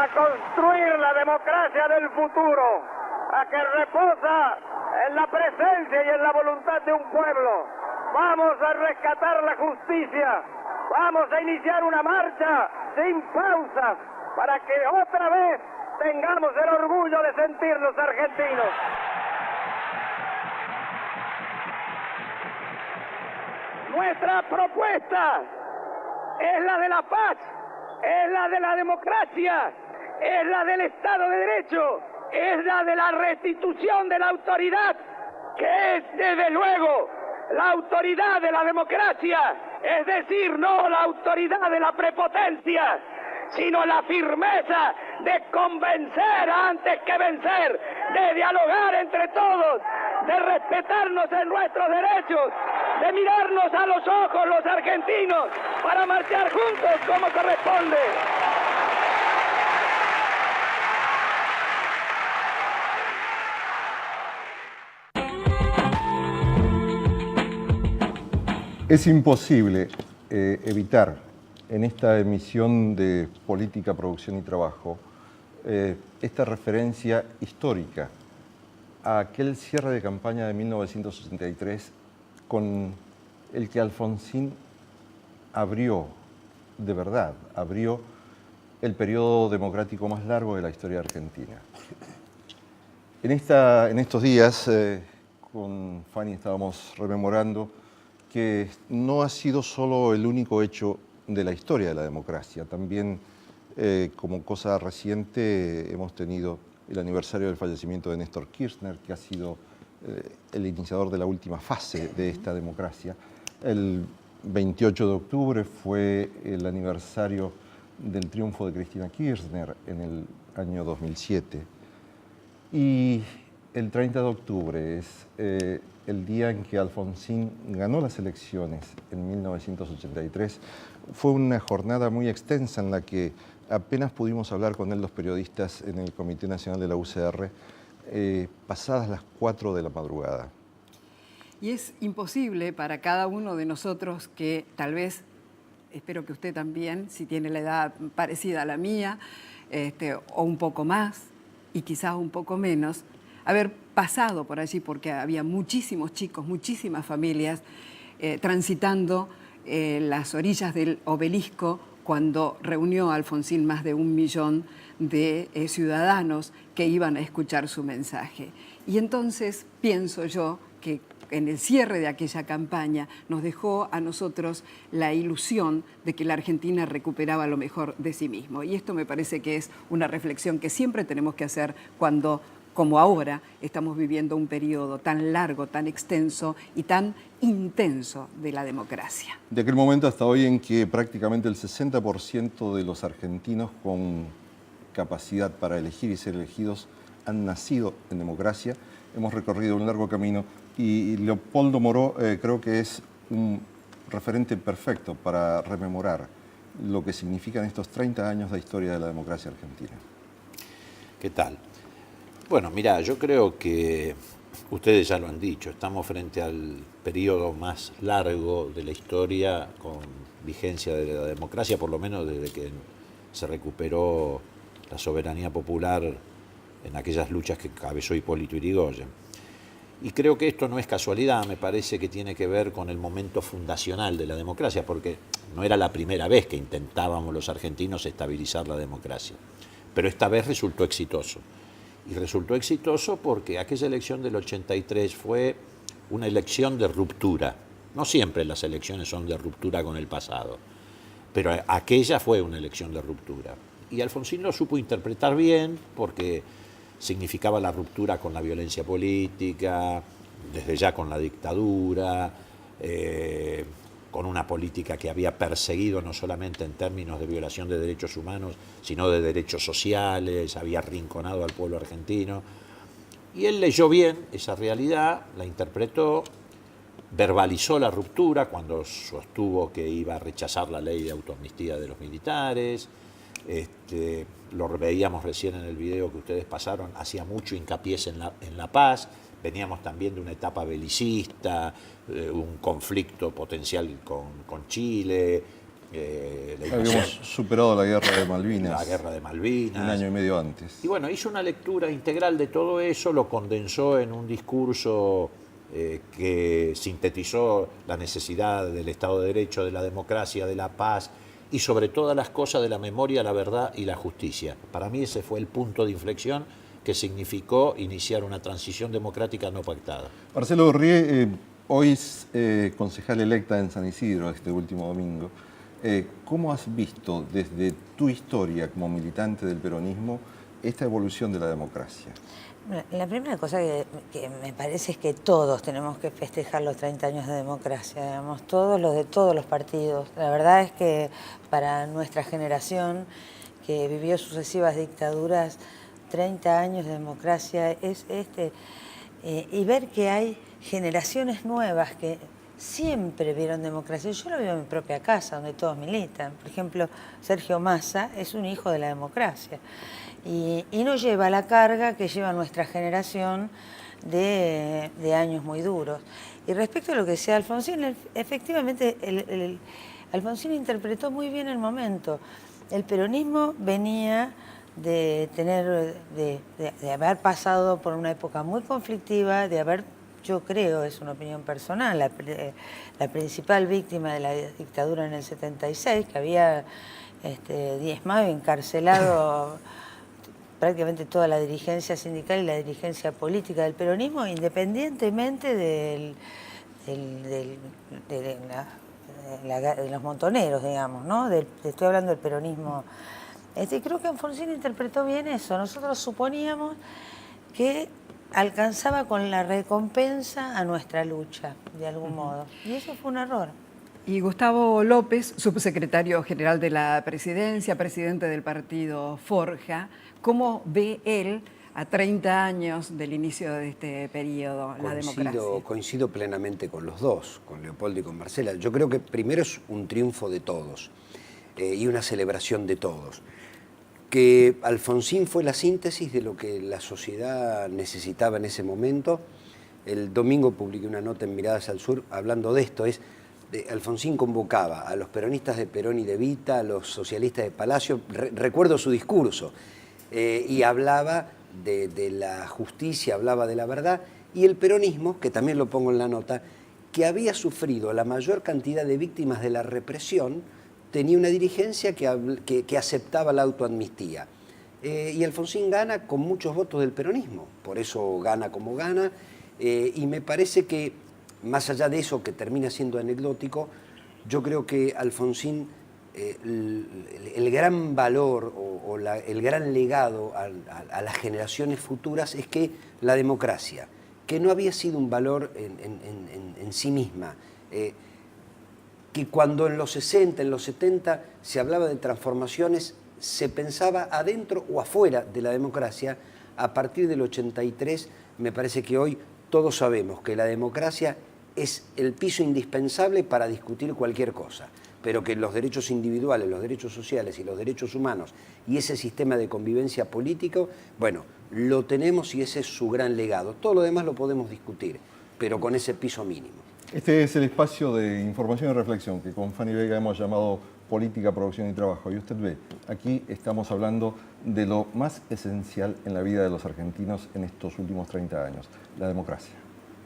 a construir la democracia del futuro, a que reposa en la presencia y en la voluntad de un pueblo. Vamos a rescatar la justicia, vamos a iniciar una marcha sin pausas para que otra vez tengamos el orgullo de sentirnos argentinos. Nuestra propuesta es la de la paz, es la de la democracia, es la del Estado de Derecho, es la de la restitución de la autoridad, que es desde luego la autoridad de la democracia, es decir, no la autoridad de la prepotencia, sino la firmeza de convencer antes que vencer, de dialogar entre todos, de respetarnos en nuestros derechos, de mirarnos a los ojos los argentinos para marchar juntos como corresponde. Es imposible evitar en esta emisión de Política, Producción y Trabajo esta referencia histórica a aquel cierre de campaña de 1963 con el que Alfonsín abrió, de verdad, abrió el periodo democrático más largo de la historia argentina. En estos días, con Fanny estábamos rememorando que no ha sido solo el único hecho de la historia de la democracia. También, como cosa reciente, hemos tenido el aniversario del fallecimiento de Néstor Kirchner, que ha sido el iniciador de la última fase de esta democracia. El 28 de octubre fue el aniversario del triunfo de Cristina Kirchner en el año 2007. Y el 30 de octubre es el día en que Alfonsín ganó las elecciones en 1983. Fue una jornada muy extensa en la que apenas pudimos hablar con él los periodistas en el Comité Nacional de la UCR, pasadas las 4 de la madrugada. Y es imposible para cada uno de nosotros que tal vez, espero que usted también, si tiene la edad parecida a la mía, o un poco más, y quizás un poco menos, haber pasado por allí, porque había muchísimos chicos, muchísimas familias transitando las orillas del obelisco cuando reunió a Alfonsín más de 1 millón de ciudadanos que iban a escuchar su mensaje. Y entonces pienso yo que en el cierre de aquella campaña nos dejó a nosotros la ilusión de que la Argentina recuperaba lo mejor de sí mismo. Y esto me parece que es una reflexión que siempre tenemos que hacer cuando, como ahora, estamos viviendo un periodo tan largo, tan extenso y tan intenso de la democracia. De aquel momento hasta hoy en que prácticamente el 60% de los argentinos con capacidad para elegir y ser elegidos han nacido en democracia, hemos recorrido un largo camino y Leopoldo Moró creo que es un referente perfecto para rememorar lo que significan estos 30 años de historia de la democracia argentina. ¿Qué tal? Bueno, mira, yo creo que ustedes ya lo han dicho, estamos frente al periodo más largo de la historia con vigencia de la democracia, por lo menos desde que se recuperó la soberanía popular en aquellas luchas que encabezó Hipólito Yrigoyen. Y creo que esto no es casualidad, me parece que tiene que ver con el momento fundacional de la democracia, porque no era la primera vez que intentábamos los argentinos estabilizar la democracia, pero esta vez resultó exitoso. Y resultó exitoso porque aquella elección del 83 fue una elección de ruptura. No siempre las elecciones son de ruptura con el pasado, pero aquella fue una elección de ruptura. Y Alfonsín lo supo interpretar bien porque significaba la ruptura con la violencia política, desde ya con la dictadura, con una política que había perseguido no solamente en términos de violación de derechos humanos, sino de derechos sociales, había arrinconado al pueblo argentino. Y él leyó bien esa realidad, la interpretó, verbalizó la ruptura cuando sostuvo que iba a rechazar la ley de autoamnistía de los militares. Lo veíamos recién en el video que ustedes pasaron, hacía mucho hincapié en la paz. Veníamos también de una etapa belicista, un conflicto potencial con Chile, Habíamos superado la guerra de Malvinas. La guerra de Malvinas. Un año y medio antes. Y bueno, hizo una lectura integral de todo eso, lo condensó en un discurso que sintetizó la necesidad del Estado de Derecho, de la democracia, de la paz y sobre todas las cosas de la memoria, la verdad y la justicia. Para mí ese fue el punto de inflexión que significó iniciar una transición democrática no pactada. Marcelo Rie, hoy es concejal electa en San Isidro este último domingo. ¿Cómo has visto desde tu historia como militante del peronismo esta evolución de la democracia? La primera cosa que me parece es que todos tenemos que festejar los 30 años de democracia, digamos, todos los de todos los partidos. La verdad es que para nuestra generación que vivió sucesivas dictaduras, 30 años de democracia es y ver que hay generaciones nuevas que siempre vieron democracia. Yo lo veo en mi propia casa, donde todos militan. Por ejemplo, Sergio Massa es un hijo de la democracia y no lleva la carga que lleva nuestra generación de años muy duros. Y respecto a lo que decía Alfonsín, efectivamente Alfonsín interpretó muy bien el momento. El peronismo venía de haber pasado por una época muy conflictiva, de haber, yo creo, es una opinión personal, la principal víctima de la dictadura en el 76, que había diezmado y encarcelado prácticamente toda la dirigencia sindical y la dirigencia política del peronismo, independientemente de los montoneros, digamos, ¿no? Estoy hablando del peronismo. Creo que Alfonsín interpretó bien eso. Nosotros suponíamos que alcanzaba con la recompensa a nuestra lucha, de algún modo. Y eso fue un error. Y Gustavo López, subsecretario general de la Presidencia, presidente del partido Forja, ¿cómo ve él a 30 años del inicio de este periodo la democracia? Coincido plenamente con los dos, con Leopoldo y con Marcela. Yo creo que primero es un triunfo de todos y una celebración de todos. Que Alfonsín fue la síntesis de lo que la sociedad necesitaba en ese momento. El domingo publiqué una nota en Miradas al Sur hablando de esto. Alfonsín convocaba a los peronistas de Perón y de Evita, a los socialistas de Palacio, recuerdo su discurso, y hablaba de la justicia, hablaba de la verdad, y el peronismo, que también lo pongo en la nota, que había sufrido la mayor cantidad de víctimas de la represión, tenía una dirigencia que aceptaba la autoamnistía. Y Alfonsín gana con muchos votos del peronismo, por eso gana como gana, y me parece que, más allá de eso que termina siendo anecdótico, yo creo que Alfonsín, el gran valor o el gran legado a las generaciones futuras es que la democracia, que no había sido un valor en sí misma, que cuando en los 60, en los 70 se hablaba de transformaciones, se pensaba adentro o afuera de la democracia. A partir del 83, me parece que hoy todos sabemos que la democracia es el piso indispensable para discutir cualquier cosa, pero que los derechos individuales, los derechos sociales y los derechos humanos y ese sistema de convivencia político, bueno, lo tenemos y ese es su gran legado. Todo lo demás lo podemos discutir, pero con ese piso mínimo. Este es el espacio de información y reflexión que con Fanny Vega hemos llamado Política, Producción y Trabajo. Y usted ve, aquí estamos hablando de lo más esencial en la vida de los argentinos en estos últimos 30 años, la democracia.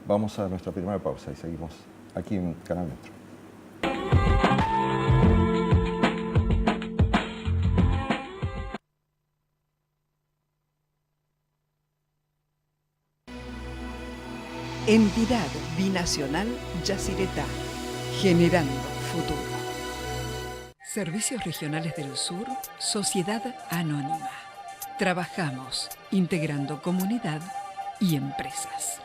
Vamos a nuestra primera pausa y seguimos aquí en Canal Metro. Entidad binacional Yacyretá, generando futuro. Servicios Regionales del Sur, Sociedad Anónima. Trabajamos integrando comunidad y empresas.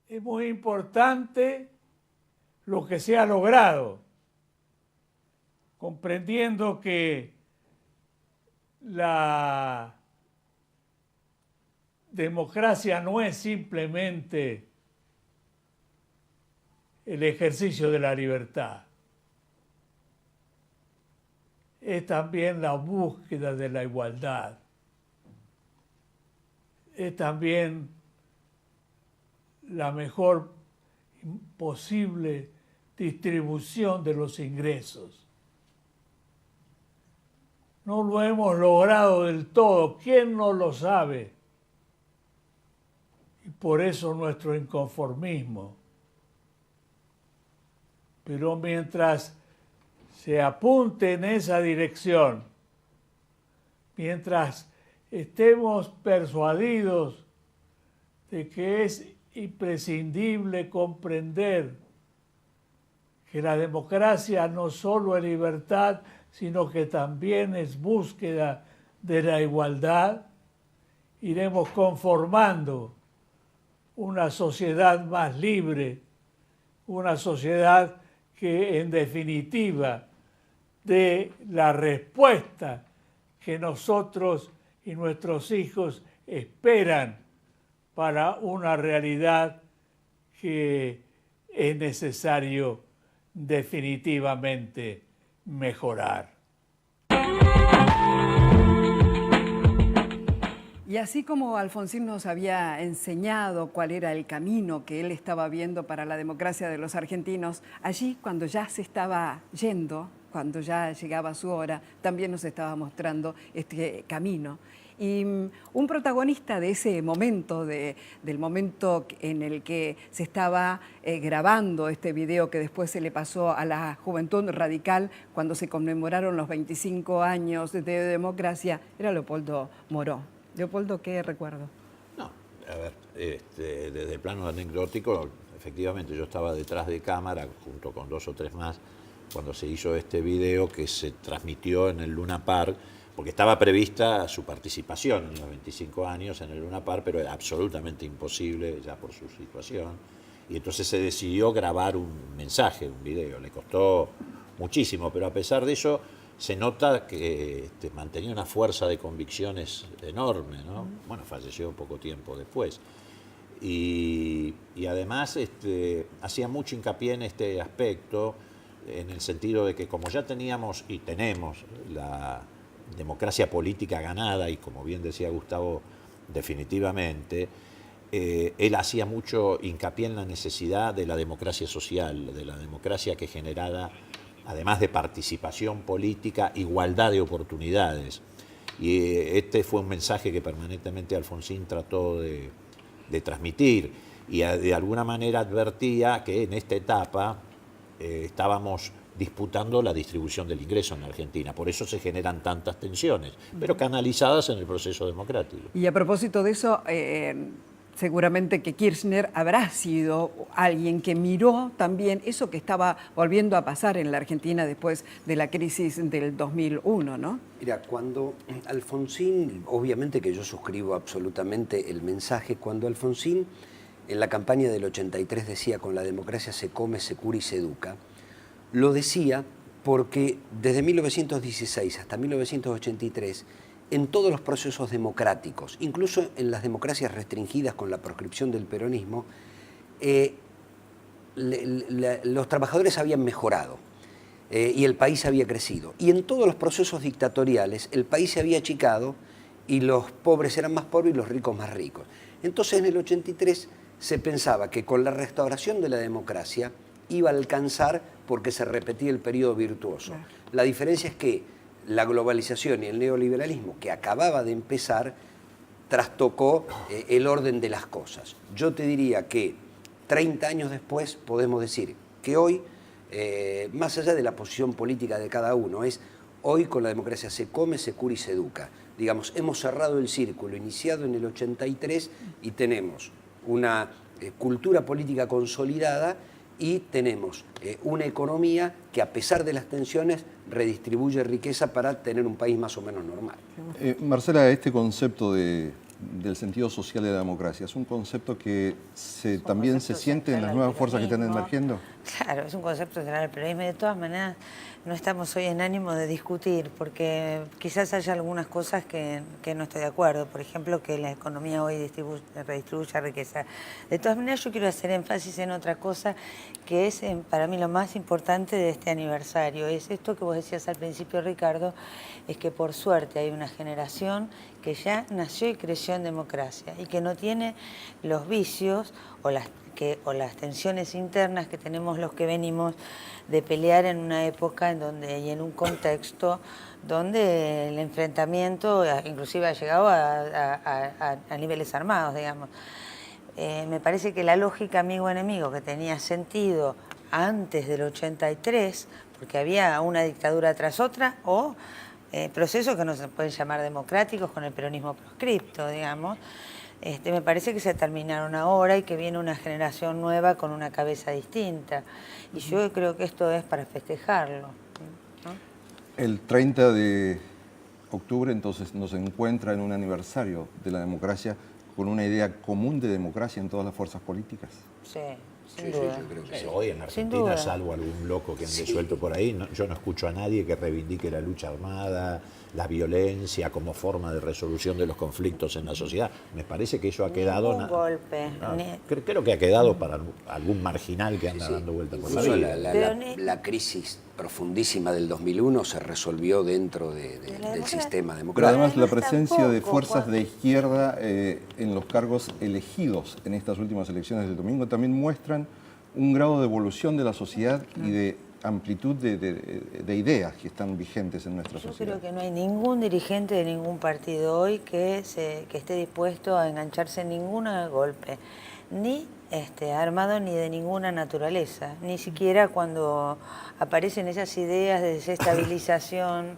Es muy importante lo que se ha logrado, comprendiendo que la democracia no es simplemente el ejercicio de la libertad, es también la búsqueda de la igualdad. es también la mejor posible distribución de los ingresos. No lo hemos logrado del todo. ¿Quién no lo sabe? Y por eso nuestro inconformismo. Pero mientras se apunte en esa dirección, mientras estemos persuadidos de que es imprescindible comprender que la democracia no solo es libertad, sino que también es búsqueda de la igualdad, iremos conformando una sociedad más libre, una sociedad que en definitiva dé la respuesta que nosotros y nuestros hijos esperan para una realidad que es necesario definitivamente mejorar. Y así como Alfonsín nos había enseñado cuál era el camino que él estaba viendo para la democracia de los argentinos, allí cuando ya se estaba yendo, cuando ya llegaba su hora, también nos estaba mostrando este camino. Y un protagonista de ese momento, del momento en el que se estaba grabando este video que después se le pasó a la Juventud Radical cuando se conmemoraron los 25 años de democracia, era Leopoldo Moró. Leopoldo, ¿qué recuerdo? No, a ver, desde el plano anecdótico, efectivamente yo estaba detrás de cámara junto con 2 o 3 más cuando se hizo este video que se transmitió en el Luna Park, porque estaba prevista su participación en los 25 años en el Luna Park, pero era absolutamente imposible ya por su situación. Y entonces se decidió grabar un mensaje, un video. Le costó muchísimo, pero a pesar de eso se nota que mantenía una fuerza de convicciones enorme, ¿no? Bueno, falleció poco tiempo después. Y además hacía mucho hincapié en este aspecto, en el sentido de que como ya teníamos y tenemos la democracia política ganada, y como bien decía Gustavo, definitivamente, él hacía mucho hincapié en la necesidad de la democracia social, de la democracia que generara, además de participación política, igualdad de oportunidades. Y este fue un mensaje que permanentemente Alfonsín trató de transmitir, y de alguna manera advertía que en esta etapa estábamos disputando la distribución del ingreso en la Argentina. Por eso se generan tantas tensiones, pero canalizadas en el proceso democrático. Y a propósito de eso, seguramente que Kirchner habrá sido alguien que miró también eso que estaba volviendo a pasar en la Argentina después de la crisis del 2001, ¿no? Mira, cuando Alfonsín, obviamente que yo suscribo absolutamente el mensaje, cuando Alfonsín en la campaña del 83 decía con la democracia se come, se cura y se educa, lo decía porque desde 1916 hasta 1983, en todos los procesos democráticos, incluso en las democracias restringidas con la proscripción del peronismo, los trabajadores habían mejorado y el país había crecido. Y en todos los procesos dictatoriales el país se había achicado y los pobres eran más pobres y los ricos más ricos. Entonces en el 83 se pensaba que con la restauración de la democracia iba a alcanzar porque se repetía el periodo virtuoso. Claro. La diferencia es que la globalización y el neoliberalismo que acababa de empezar trastocó el orden de las cosas. Yo te diría que 30 años después podemos decir que hoy, más allá de la posición política de cada uno, es hoy con la democracia se come, se cura y se educa. Digamos, hemos cerrado el círculo iniciado en el 83 y tenemos una cultura política consolidada y tenemos una economía que a pesar de las tensiones redistribuye riqueza para tener un país más o menos normal. Marcela, este concepto del sentido social de la democracia, ¿es un concepto que también se siente en las nuevas fuerzas que están emergiendo? Claro, es un concepto central del peronismo y de todas maneras no estamos hoy en ánimo de discutir porque quizás haya algunas cosas que no estoy de acuerdo. Por ejemplo, que la economía hoy redistribuya riqueza. De todas maneras yo quiero hacer énfasis en otra cosa que es para mí lo más importante de este aniversario. Es esto que vos decías al principio, Ricardo, es que por suerte hay una generación que ya nació y creció en democracia y que no tiene los vicios o las tensiones internas que tenemos los que venimos de pelear en una época en donde y en un contexto donde el enfrentamiento inclusive ha llegado a niveles armados, digamos. Me parece que la lógica amigo-enemigo que tenía sentido antes del 83, porque había una dictadura tras otra, o procesos que no se pueden llamar democráticos con el peronismo proscripto, digamos, me parece que se terminaron ahora y que viene una generación nueva con una cabeza distinta. Y yo creo que esto es para festejarlo, ¿no? El 30 de octubre entonces nos encuentra en un aniversario de la democracia con una idea común de democracia en todas las fuerzas políticas. Sí, sin Sí, duda. yo creo que sí. Hoy en Sin Argentina, duda. salvo algún loco que ande suelto por ahí, yo no escucho a nadie que reivindique la lucha armada, la violencia como forma de resolución de los conflictos en la sociedad. Me parece que eso ha quedado... Ningún golpe. Creo que ha quedado para algún marginal que anda dando vueltas por la Incluso vida. la crisis profundísima del 2001 se resolvió dentro del sistema Pero democrático. además la Además, presencia de tampoco, fuerzas Juan. de izquierda en los cargos elegidos en estas últimas elecciones del domingo también muestran un grado de evolución de la sociedad y de amplitud de ideas que están vigentes en nuestra Yo sociedad. creo que no hay ningún dirigente de ningún partido hoy que esté dispuesto a engancharse en ningún golpe, ni armado ni de ninguna naturaleza, ni siquiera cuando aparecen esas ideas de desestabilización.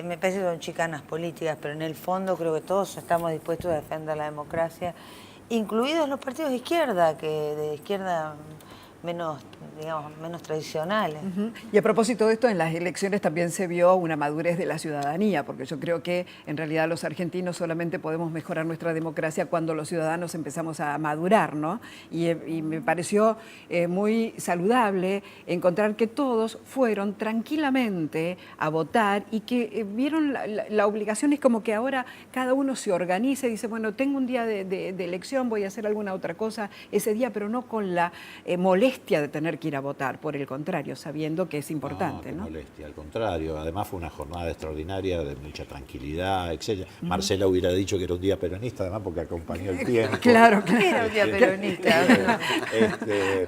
Me parece que son chicanas políticas, pero en el fondo creo que todos estamos dispuestos a defender la democracia, incluidos los partidos de izquierda, menos, digamos, menos tradicionales. Y a propósito de esto, en las elecciones también se vio una madurez de la ciudadanía, porque yo creo que en realidad los argentinos solamente podemos mejorar nuestra democracia cuando los ciudadanos empezamos a madurar, ¿no? Y me pareció muy saludable encontrar que todos fueron tranquilamente a votar y que vieron la obligación. Es como que ahora cada uno se organiza y dice, bueno, tengo un día de elección, voy a hacer alguna otra cosa ese día, pero no con la molestia de tener que ir a votar, por el contrario, sabiendo que es importante, No, ¿no? qué molestia, al contrario. Además fue una jornada extraordinaria de mucha tranquilidad, etc. Marcela hubiera dicho que era un día peronista, además porque acompañó el tiempo. Claro, Era un día peronista.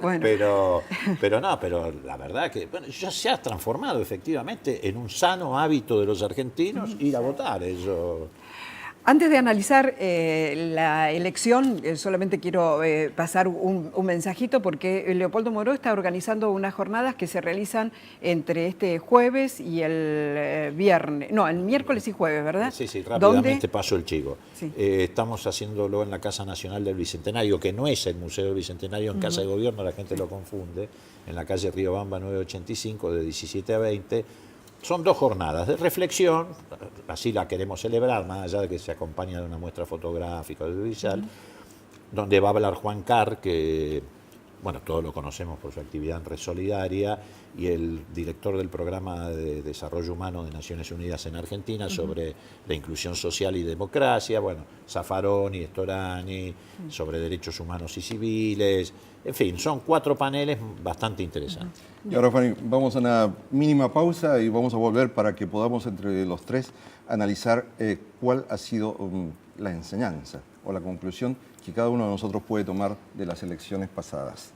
Bueno. Pero la verdad que ya se ha transformado efectivamente en un sano hábito de los argentinos ir a votar. Eso. Antes de analizar la elección, solamente quiero pasar un mensajito porque Leopoldo Moró está organizando unas jornadas que se realizan entre este jueves y el viernes, no, el miércoles y jueves, ¿verdad? Sí, rápidamente ¿Dónde? paso el chivo. Sí. Estamos haciéndolo en la Casa Nacional del Bicentenario, que no es el Museo del Bicentenario en Casa de Gobierno, la gente lo confunde, en la calle Riobamba 985 de 17 a 20. Son 2 jornadas de reflexión, así la queremos celebrar, más allá de que se acompaña de una muestra fotográfica o audiovisual, donde va a hablar Juan Carr, que, bueno, todos lo conocemos por su actividad en Red Solidaria, y el director del Programa de Desarrollo Humano de Naciones Unidas en Argentina sobre la inclusión social y democracia, bueno, Zaffaroni, Storani, sobre derechos humanos y civiles, en fin, son 4 paneles bastante interesantes. Y ahora, Fanny, vamos a una mínima pausa y vamos a volver para que podamos entre los tres analizar cuál ha sido la enseñanza o la conclusión que cada uno de nosotros puede tomar de las elecciones pasadas.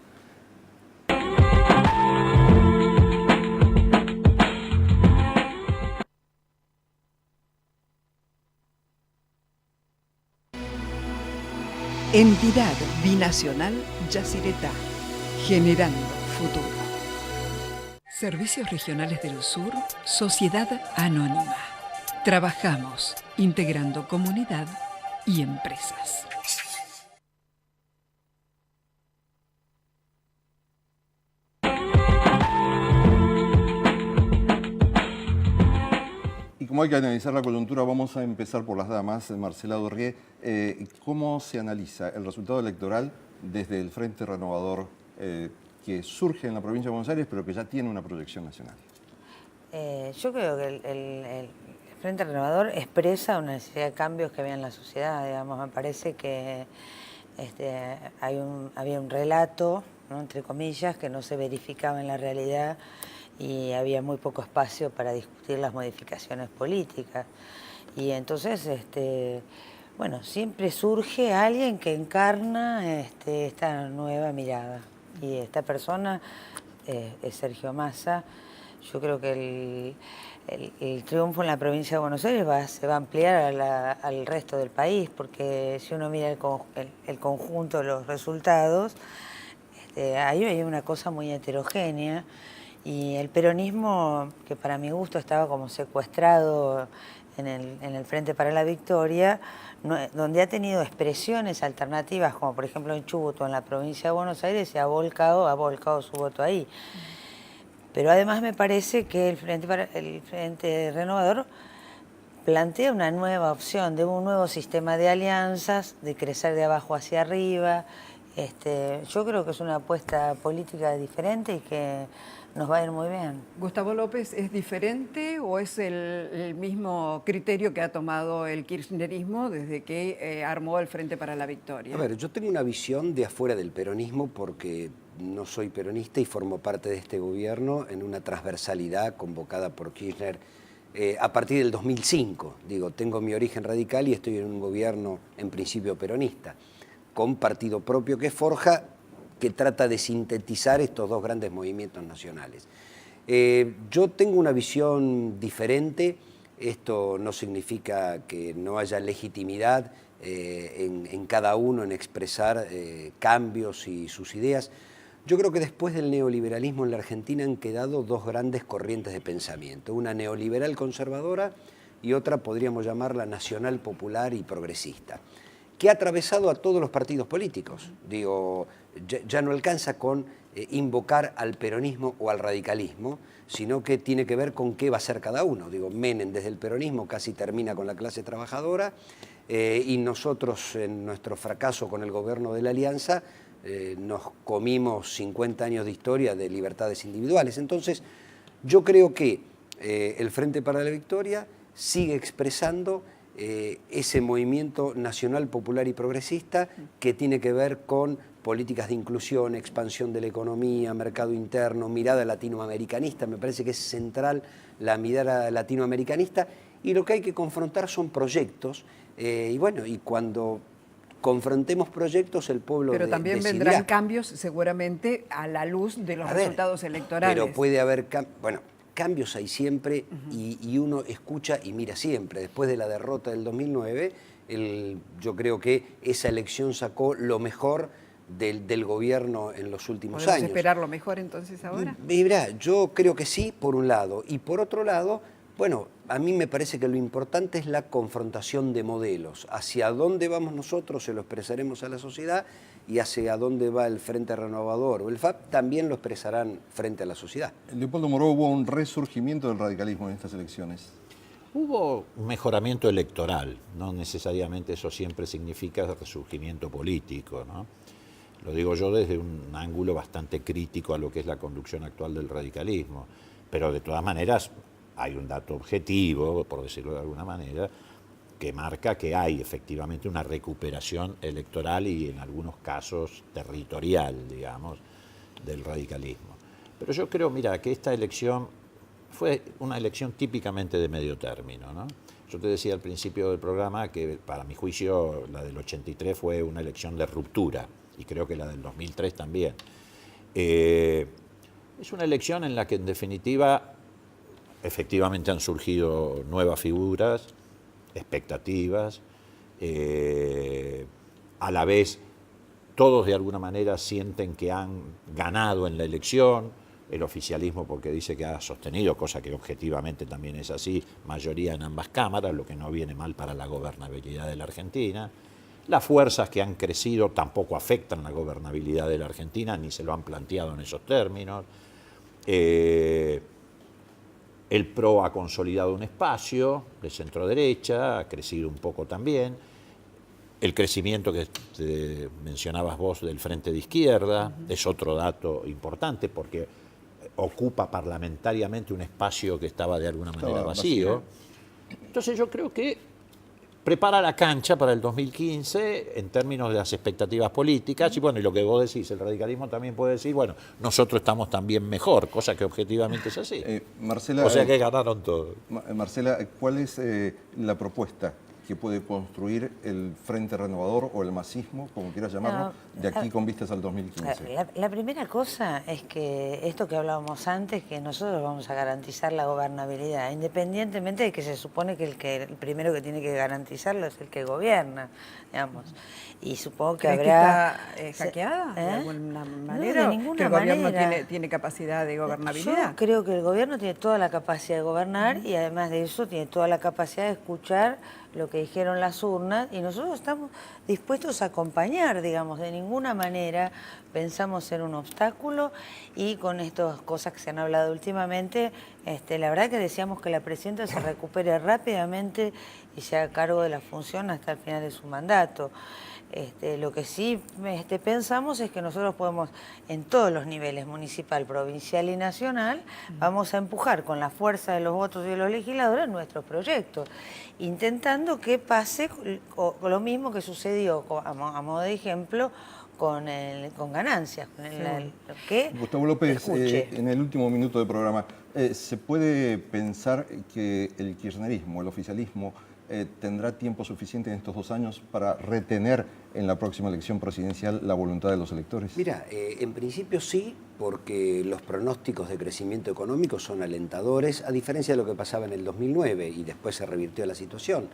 Entidad Binacional Yacyretá, generando futuro. Servicios Regionales del Sur, Sociedad Anónima. Trabajamos integrando comunidad y empresas. Y como hay que analizar la coyuntura, vamos a empezar por las damas. Marcela Dorrié, ¿cómo se analiza el resultado electoral desde el Frente Renovador que surge en la provincia de Buenos Aires, pero que ya tiene una proyección nacional? Yo creo que el Frente Renovador expresa una necesidad de cambios que había en la sociedad, digamos. Me parece que había un relato, ¿no?, entre comillas, que no se verificaba en la realidad y había muy poco espacio para discutir las modificaciones políticas. Y entonces, bueno, siempre surge alguien que encarna esta nueva mirada. Y esta persona es Sergio Massa. Yo creo que el triunfo en la provincia de Buenos Aires se va a ampliar al resto del país, porque si uno mira el conjunto de los resultados, ahí hay una cosa muy heterogénea, y el peronismo, que para mi gusto estaba como secuestrado en el Frente para la Victoria, donde ha tenido expresiones alternativas, como por ejemplo en Chubut o en la provincia de Buenos Aires, ha volcado su voto ahí. Pero además me parece que el Frente Renovador plantea una nueva opción, de un nuevo sistema de alianzas, de crecer de abajo hacia arriba. Yo creo que es una apuesta política diferente y que nos va a ir muy bien. Gustavo López, ¿es diferente o es el mismo criterio que ha tomado el kirchnerismo desde que armó el Frente para la Victoria? A ver, yo tengo una visión de afuera del peronismo porque no soy peronista y formo parte de este gobierno en una transversalidad convocada por Kirchner a partir del 2005. Digo, tengo mi origen radical y estoy en un gobierno en principio peronista, con partido propio que forja, que trata de sintetizar estos dos grandes movimientos nacionales. Yo tengo una visión diferente. Esto no significa que no haya legitimidad en cada uno en expresar cambios y sus ideas. Yo creo que después del neoliberalismo en la Argentina han quedado dos grandes corrientes de pensamiento, una neoliberal conservadora y otra podríamos llamarla nacional popular y progresista, que ha atravesado a todos los partidos políticos. Digo, ya no alcanza con invocar al peronismo o al radicalismo, sino que tiene que ver con qué va a ser cada uno. Digo, Menem desde el peronismo casi termina con la clase trabajadora y nosotros en nuestro fracaso con el gobierno de la Alianza nos comimos 50 años de historia de libertades individuales. Entonces, yo creo que el Frente para la Victoria sigue expresando ese movimiento nacional, popular y progresista que tiene que ver con políticas de inclusión, expansión de la economía, mercado interno, mirada latinoamericanista. Me parece que es central la mirada latinoamericanista y lo que hay que confrontar son proyectos y bueno, y cuando confrontemos proyectos, el pueblo Pero también decidirá. vendrán cambios seguramente a la luz de los resultados electorales. Pero puede haber cambios hay siempre y uno escucha y mira siempre. Después de la derrota del 2009, yo creo que esa elección sacó lo mejor del gobierno en los últimos años. ¿Podemos esperar lo mejor entonces ahora? Mirá, yo creo que sí, por un lado. Y por otro lado, bueno, a mí me parece que lo importante es la confrontación de modelos. Hacia dónde vamos nosotros se lo expresaremos a la sociedad y hacia dónde va el Frente Renovador o el FAP también lo expresarán frente a la sociedad. Leopoldo Moró, ¿hubo un resurgimiento del radicalismo en estas elecciones? Hubo un mejoramiento electoral, no necesariamente eso siempre significa resurgimiento político, ¿no? Lo digo yo desde un ángulo bastante crítico a lo que es la conducción actual del radicalismo, pero de todas maneras hay un dato objetivo, por decirlo de alguna manera, que marca que hay efectivamente una recuperación electoral y en algunos casos territorial, digamos, del radicalismo. Pero yo creo, mira, que esta elección fue una elección típicamente de medio término, ¿no? Yo te decía al principio del programa que para mi juicio la del 83 fue una elección de ruptura y creo que la del 2003 también. Es una elección en la que en definitiva efectivamente han surgido nuevas figuras, expectativas, a la vez todos de alguna manera sienten que han ganado en la elección, el oficialismo porque dice que ha sostenido, cosa que objetivamente también es así, mayoría en ambas cámaras, lo que no viene mal para la gobernabilidad de la Argentina. Las fuerzas que han crecido tampoco afectan la gobernabilidad de la Argentina, ni se lo han planteado en esos términos. El PRO ha consolidado un espacio de centro-derecha, ha crecido un poco también. El crecimiento que mencionabas vos del Frente de Izquierda es otro dato importante porque ocupa parlamentariamente un espacio que estaba de alguna manera vacío. Entonces yo creo que prepara la cancha para el 2015 en términos de las expectativas políticas y bueno, y lo que vos decís, el radicalismo también puede decir, bueno, nosotros estamos también mejor, cosa que objetivamente es así. Marcela, o sea que ganaron todos. Marcela, ¿cuál es la propuesta que puede construir el Frente Renovador o el masismo, como quieras llamarlo, de aquí con vistas al 2015? La primera cosa es que esto que hablábamos antes, que nosotros vamos a garantizar la gobernabilidad, independientemente de que se supone que el primero que tiene que garantizarlo es el que gobierna, digamos. Y supongo que habrá... ¿Que está hackeada de alguna manera? No, de ninguna ¿Que el gobierno manera. tiene capacidad de gobernabilidad? Yo creo que el gobierno tiene toda la capacidad de gobernar y además de eso tiene toda la capacidad de escuchar lo que dijeron las urnas y nosotros estamos dispuestos a acompañar, digamos, de ninguna manera pensamos ser un obstáculo y con estas cosas que se han hablado últimamente, la verdad que deseamos que la presidenta se recupere rápidamente y se haga cargo de la función hasta el final de su mandato. Lo que sí pensamos es que nosotros podemos, en todos los niveles, municipal, provincial y nacional, vamos a empujar con la fuerza de los votos de los legisladores nuestros proyectos, intentando que pase lo mismo que sucedió, a modo de ejemplo, con ganancias. Gustavo López, en el último minuto del programa, ¿se puede pensar que el kirchnerismo, el oficialismo, tendrá tiempo suficiente en estos 2 años para retener en la próxima elección presidencial la voluntad de los electores? Mira, en principio sí, porque los pronósticos de crecimiento económico son alentadores, a diferencia de lo que pasaba en el 2009 y después se revirtió la situación.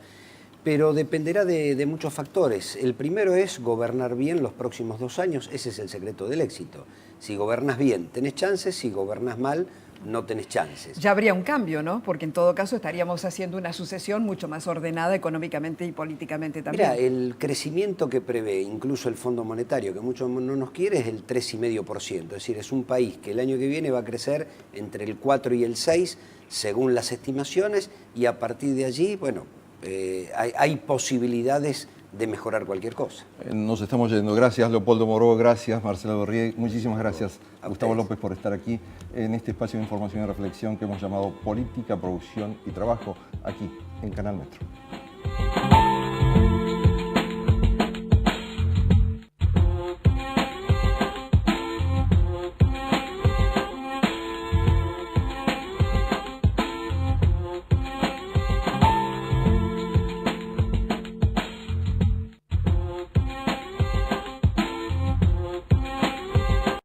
Pero dependerá de muchos factores. El primero es gobernar bien los próximos 2 años, ese es el secreto del éxito. Si gobernás bien, tenés chances, si gobernás mal, no tenés chances. Ya habría un cambio, ¿no? Porque en todo caso estaríamos haciendo una sucesión mucho más ordenada económicamente y políticamente también. Mira, el crecimiento que prevé incluso el Fondo Monetario, que mucho no nos quiere, es el 3,5%. Es decir, es un país que el año que viene va a crecer entre el 4 y el 6, según las estimaciones, y a partir de allí, bueno, hay posibilidades de mejorar cualquier cosa. Nos estamos yendo. Gracias, Leopoldo Moro. Gracias, Marcela Dorrié. Muchísimas gracias, Gustavo López, por estar aquí en este espacio de información y reflexión que hemos llamado Política, Producción y Trabajo, aquí en Canal Metro.